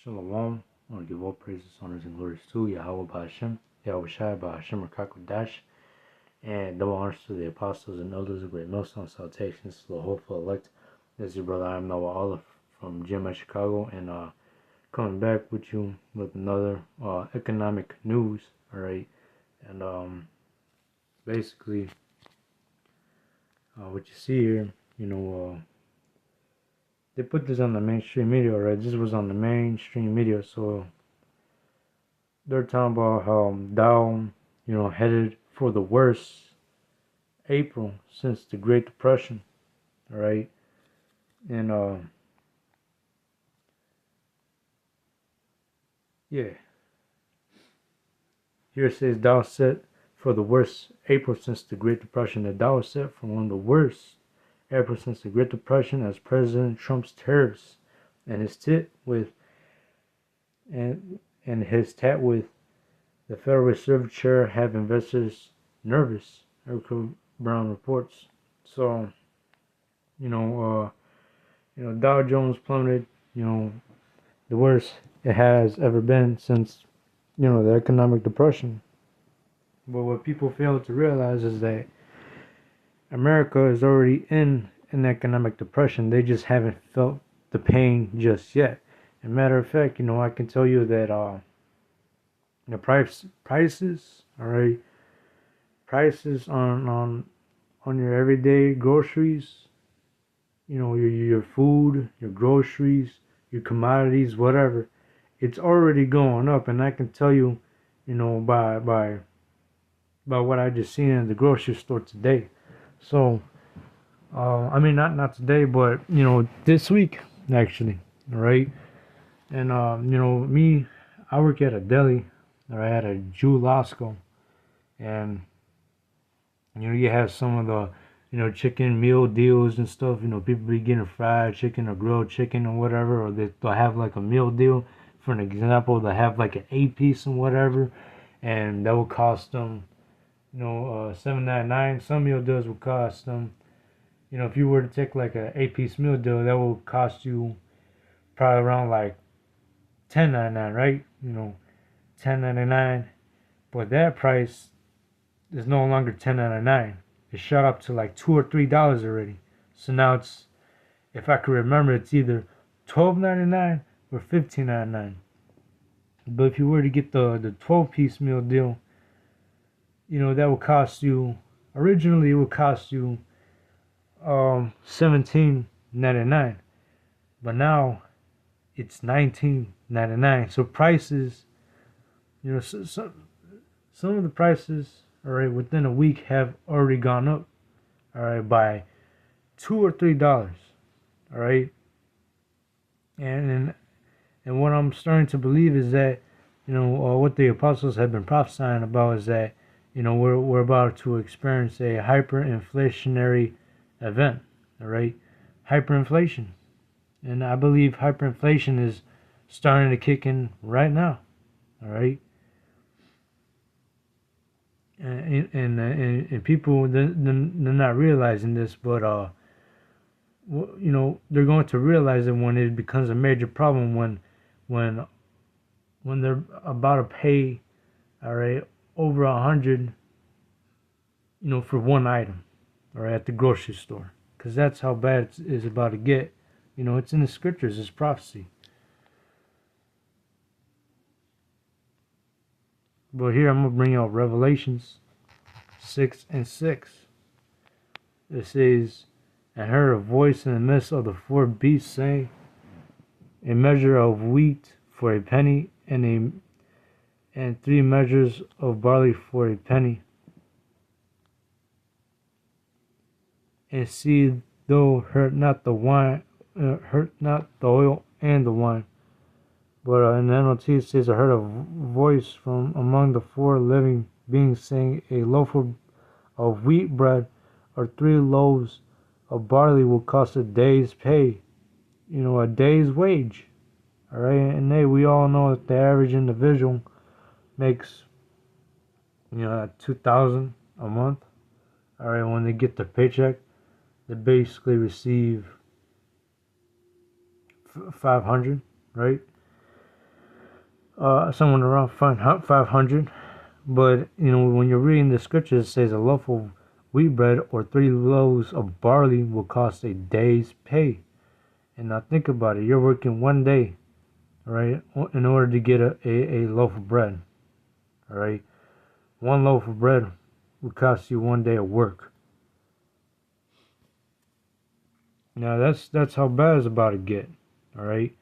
Shalom. I want to give all praises, honors, and glories to Yahweh Ba'Hashem, Yahweh Shai Ba'Hashem Rakakwadash, and double honors to the apostles and elders of Great Millstone. Salutations to the hopeful elect. This is your brother, I am Noah Olive from GMS Chicago, and coming back with you with another economic news, alright? And basically, what you see here, they put this on the mainstream media, right? This was on the mainstream media, so they're talking about how Dow, headed for the worst April since the Great Depression, all right? And yeah, here it says Dow set for the worst April since the Great Depression. The Dow is set for one of the worst April since the Great Depression as President Trump's tariffs and his tit with the Federal Reserve Chair have investors nervous, Erica Brown reports. So, Dow Jones plummeted, the worst it has ever been since, the economic depression. But what people fail to realize is that America is already in an economic depression. They just haven't felt the pain just yet. As a matter of fact, I can tell you that the prices, all right, prices on your everyday groceries, your food, your groceries, your commodities, whatever, it's already going up. And I can tell you, by what I just seen in the grocery store today. So, I mean, not today, but this week actually, all right. And me, I work at a deli, or at a Jewel-Osco, and you have some of the chicken meal deals and stuff. People be getting fried chicken or grilled chicken or whatever, or they'll have like a meal deal. For an example, they'll have like an 8-piece and whatever, and that will cost them $7.99. Some meal deals will cost them, if you were to take like a 8-piece meal deal, that will cost you probably around like $10.99, right? $10.99. But that price is no longer $10.99. It shot up to like $2 or $3 already. So now it's, if I can remember, it's either $12.99 or $15.99. But if you were to get the 12-piece meal deal, that would cost you, originally it would cost you $17.99, but now it's $19.99. So prices, some of the prices, all right, within a week have already gone up, all right, by $2 or $3, all right. And what I'm starting to believe is that, what the apostles have been prophesying about is that, we're about to experience a hyperinflationary event, all right? Hyperinflation. And I believe hyperinflation is starting to kick in right now, all right? And people, they're not realizing this, but, they're going to realize it when it becomes a major problem, when they're about to pay, all right, over 100, for one item, all right, at the grocery store, because that's how bad it's about to get. It's in the scriptures, it's prophecy. But here I'm gonna bring out Revelations 6:6. It says, "I heard a voice in the midst of the four beasts saying, a measure of wheat for a penny, and 3 measures of barley for a penny. And see, thou hurt not the oil and the wine." But in the NLT it says, "I heard a voice from among the 4 living beings saying, a loaf of wheat bread or 3 loaves of barley will cost a day's pay," a day's wage. All right, and we all know that the average individual makes, $2,000 a month. All right, when they get their paycheck, they basically receive $500, right? somewhere around 500. But when you're reading the scriptures, it says a loaf of wheat bread or 3 loaves of barley will cost a day's pay. And now think about it: you're working one day, all right, in order to get a loaf of bread, all right. One loaf of bread would cost you one day of work. Now that's how bad it's about to get, all right.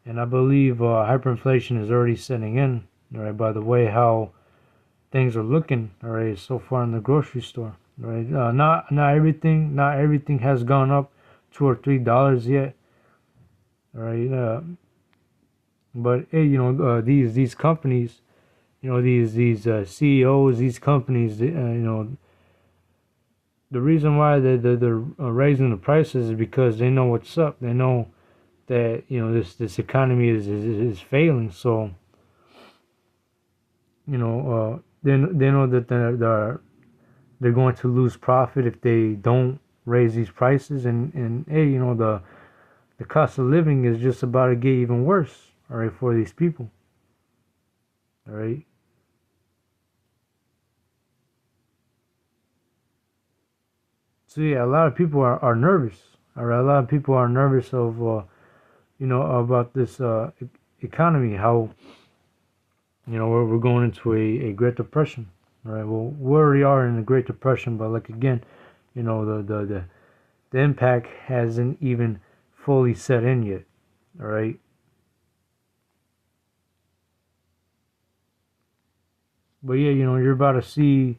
And I believe hyperinflation is already setting in, all right, by the way how things are looking, all right, so far in the grocery store, all right. Not everything has gone up $2 or $3 yet, all right. But hey, these companies, these CEOs, these companies, the reason why they're raising the prices is because they know what's up. They know that this economy is failing. So they know that they're going to lose profit if they don't raise these prices. And hey, the cost of living is just about to get even worse. All right, for these people. All right. So yeah, a lot of people are nervous. All right, a lot of people are nervous of about this economy. How we're going into a Great Depression. All right. Well, we already are in the Great Depression, but like again, the impact hasn't even fully set in yet. All right. But yeah, you're about to see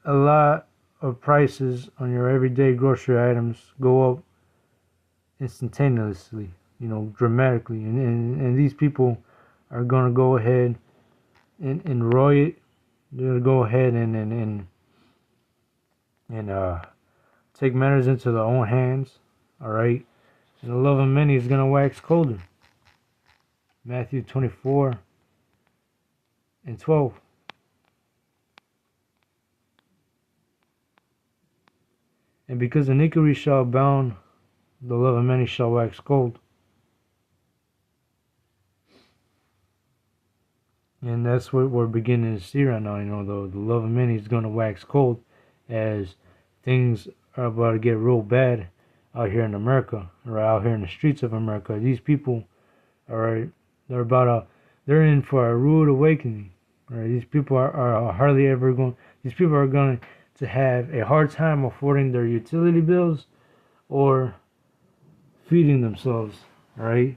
a lot of prices on your everyday grocery items go up instantaneously, dramatically. And these people are going to go ahead and riot. They're going to go ahead and take matters into their own hands. All right. And the love of many is going to wax colder. Matthew 24:12. And because iniquity shall abound, the love of many shall wax cold. And that's what we're beginning to see right now. The love of many is going to wax cold as things are about to get real bad out here in America, or out here in the streets of America. These people, all right, they're in for a rude awakening. All right, these people are hardly ever going. These people are going to have a hard time affording their utility bills or feeding themselves. All right.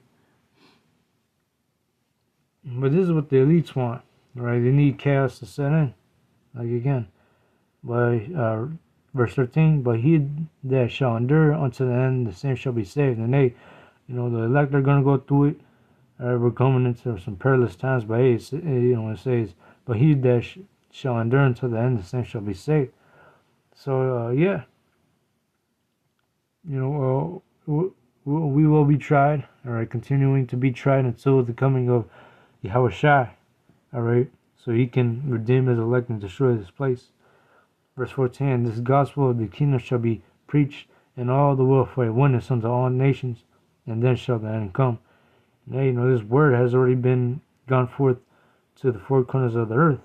But this is what the elites want, right? They need chaos to set in. Like again, by verse 13, but he that shall endure unto the end, the same shall be saved. And they, the elect are going to go through it. We're coming into some perilous times, but hey, it says, but he that shall endure until the end, the same shall be saved. So, yeah, we will be tried, all right, continuing to be tried until the coming of Yahweh Shai, all right, so he can redeem his elect and destroy this place. Verse 14, this gospel of the kingdom shall be preached in all the world for a witness unto all nations, and then shall the end come. And this word has already been gone forth to the four corners of the earth,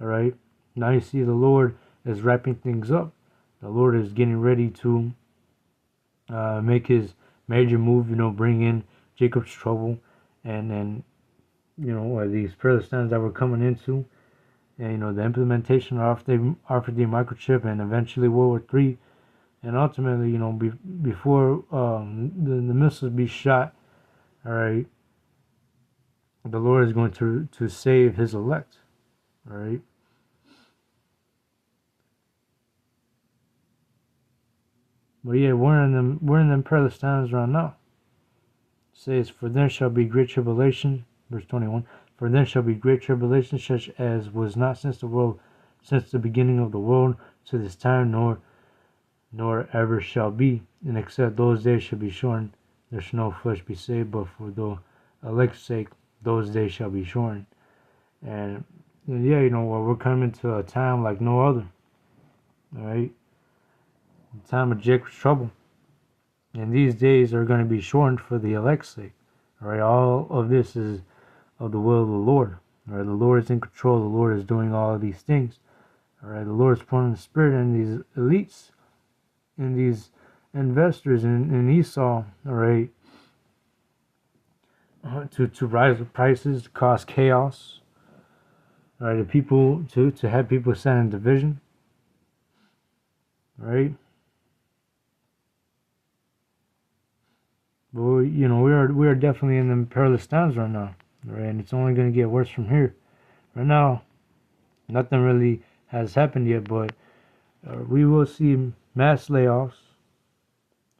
all right. Now you see the Lord is wrapping things up. The Lord is getting ready to make his major move, bring in Jacob's trouble, and then these perilous times that we're coming into, and the implementation of the microchip, and eventually World War III, and ultimately before the missiles be shot, all right, the Lord is going to save his elect, all right. But yeah, we're in them perilous times right now. It says, for then shall be great tribulation, verse 21. For then shall be great tribulation, such as was not since the beginning of the world to this time, nor ever shall be. And except those days shall be shortened, there shall no flesh be saved. But for the elect's sake, those days shall be shortened. And yeah, we're coming to a time like no other. All right, time of Jacob's trouble. And these days are going to be shortened for the elect's sake. All right, all of this is of the will of the Lord. All right, the Lord is in control. The Lord is doing all of these things. All right, the Lord is pouring the Spirit in these elites, in these investors in Esau. All right, to rise the prices, to cause chaos. All right, the people to have people sent in division. All right. But we are definitely in the perilous times right now, right? And it's only going to get worse from here. Right now, nothing really has happened yet, but we will see mass layoffs.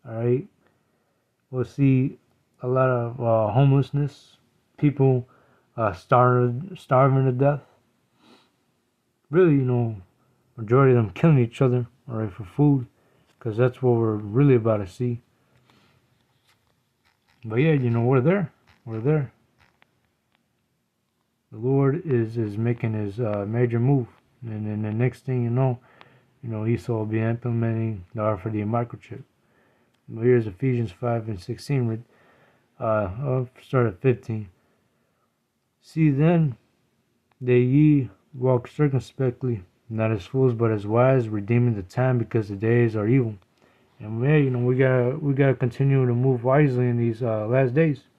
All right, we'll see a lot of homelessness, people starving to death. Really, majority of them killing each other, all right, for food, because that's what we're really about to see. But yeah, we're there. We're there. The Lord is making his major move, and then the next thing Esau will be implementing the R4D microchip. But here's Ephesians 5:16. I'll start at 15. See then that ye walk circumspectly, not as fools, but as wise, redeeming the time, because the days are evil. And we gotta continue to move wisely in these last days,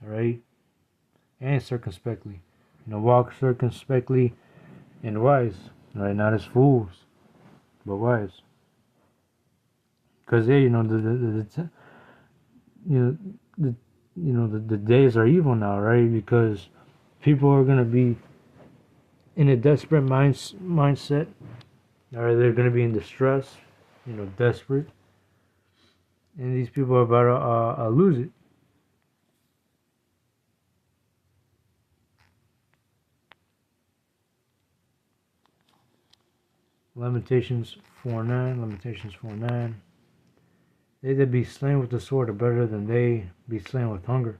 all right, and circumspectly. Walk circumspectly and wise, right? Not as fools, but wise. Because the days are evil now, right? Because people are gonna be in a desperate mindset, or they're gonna be in distress, desperate, and these people are about to lose it. Lamentations 4:9. They that be slain with the sword are better than they be slain with hunger.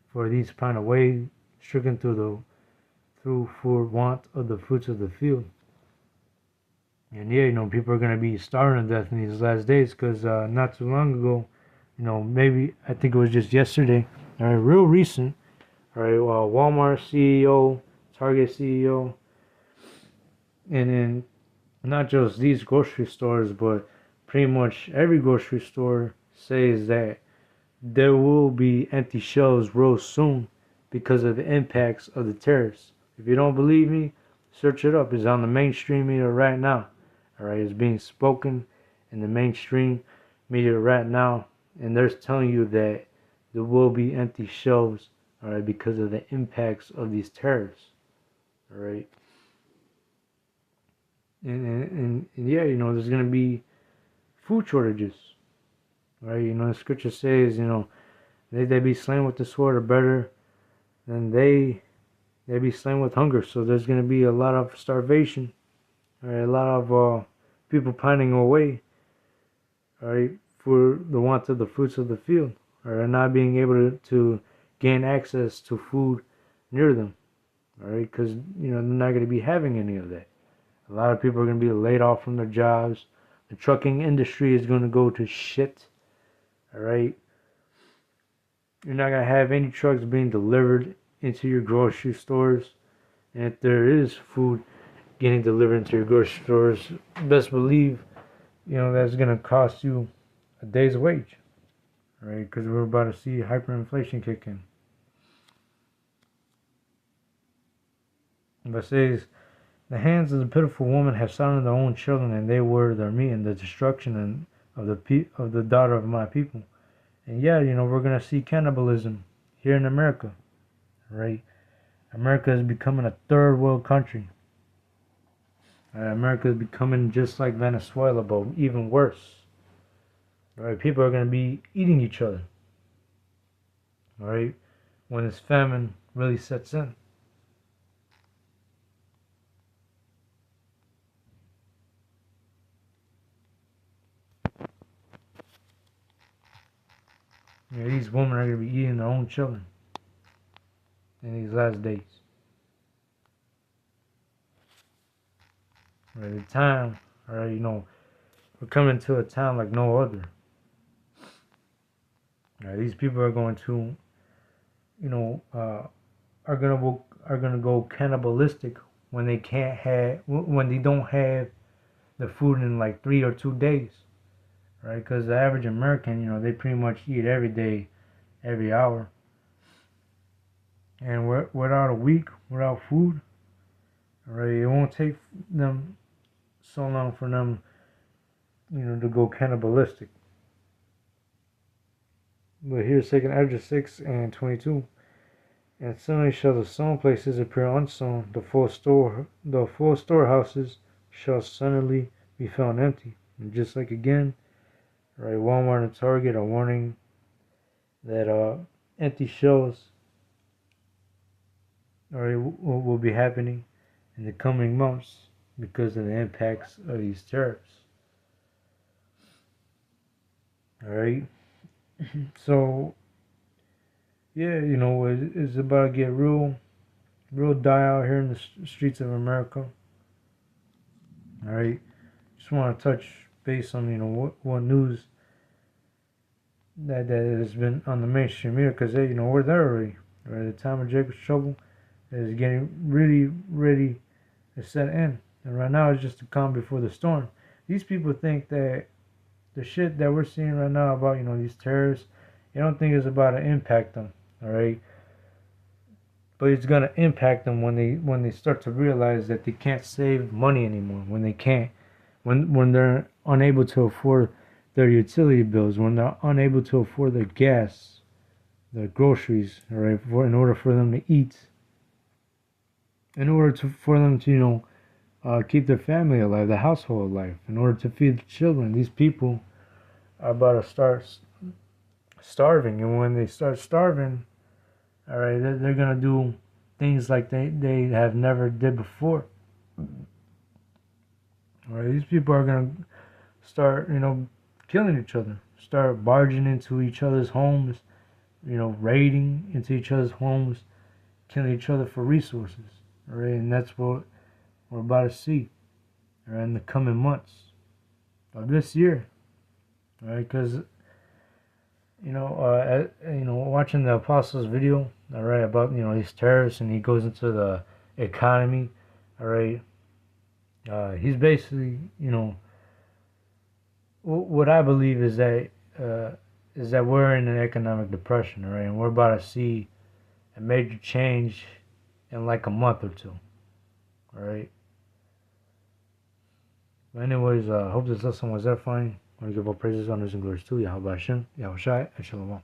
For these pine away, stricken through for want of the fruits of the field. And yeah, people are gonna be starving to death in these last days, because not too long ago, maybe I think it was just yesterday, all right, real recent, all right, Walmart CEO, Target CEO, and then not just these grocery stores, but pretty much every grocery store says that there will be empty shelves real soon because of the impacts of the tariffs. If you don't believe me, search it up. It's on the mainstream media right now. All right, it's being spoken in the mainstream media right now, and they're telling you that there will be empty shelves, all right, because of the impacts of these tariffs. All right. And yeah, there's gonna be food shortages, right? The scripture says, they be slain with the sword are better than they be slain with hunger. So there's gonna be a lot of starvation, right? A lot of people pining away, right, for the want of the fruits of the field, or not being able to gain access to food near them, all right, because they're not gonna be having any of that. A lot of people are going to be laid off from their jobs. The trucking industry is going to go to shit. All right. You're not going to have any trucks being delivered into your grocery stores. And if there is food getting delivered into your grocery stores, best believe, that's going to cost you a day's wage. All right. Because we're about to see hyperinflation kick in. But it says, the hands of the pitiful woman have slaughtered their own children, and they were their meat, and the destruction of the daughter of my people. And yeah, we're gonna see cannibalism here in America, right? America is becoming a third world country. America is becoming just like Venezuela, but even worse. Right? People are gonna be eating each other. All right, when this famine really sets in. These women are going to be eating their own children in these last days. Right, the time, alright, we're coming to a time like no other. Right, these people are going to are gonna go cannibalistic when they can't have when they don't have the food in like 3 or 2 days, right? Because the average American, they pretty much eat every day, every hour, and without a week, without food, right? It won't take them so long for them, to go cannibalistic. But here's Second Ezra 6:22. And suddenly shall the sown places appear unsown, the full storehouses shall suddenly be found empty. And just like again, right, Walmart and Target are warning that empty shelves will be happening in the coming months because of the impacts of these tariffs. All right, so yeah, it's about to get real dire out here in the streets of America. All right, just want to touch base on what news that has been on the mainstream media because we're there already. Right, the time of Jacob's trouble is getting really ready to set in, and right now it's just the calm before the storm. These people think that the shit that we're seeing right now about these terrorists, they don't think it's about to impact them. All right, but it's gonna impact them when they start to realize that they can't save money anymore. When they can't, when they're unable to afford their utility bills, when they're unable to afford their gas, their groceries, all right, in order for them to eat, in order for them to keep their family alive, the household alive, in order to feed the children. These people are about to start starving, and when they start starving, all right, they're gonna do things like they have never did before. All right, these people are gonna start killing each other, start barging into each other's homes, raiding into each other's homes, killing each other for resources. All right, and that's what we're about to see, all right, in the coming months of this year. All right, because watching the apostles video, all right, about these terrorists, and he goes into the economy, all right. He's basically, what I believe is that we're in an economic depression, all right, and we're about to see a major change in like a month or two, all right. But anyways, hope this lesson was edifying. I want to give all praises, honors, and glories to Yahweh Hashem, Yahweh Shai, and Shalom.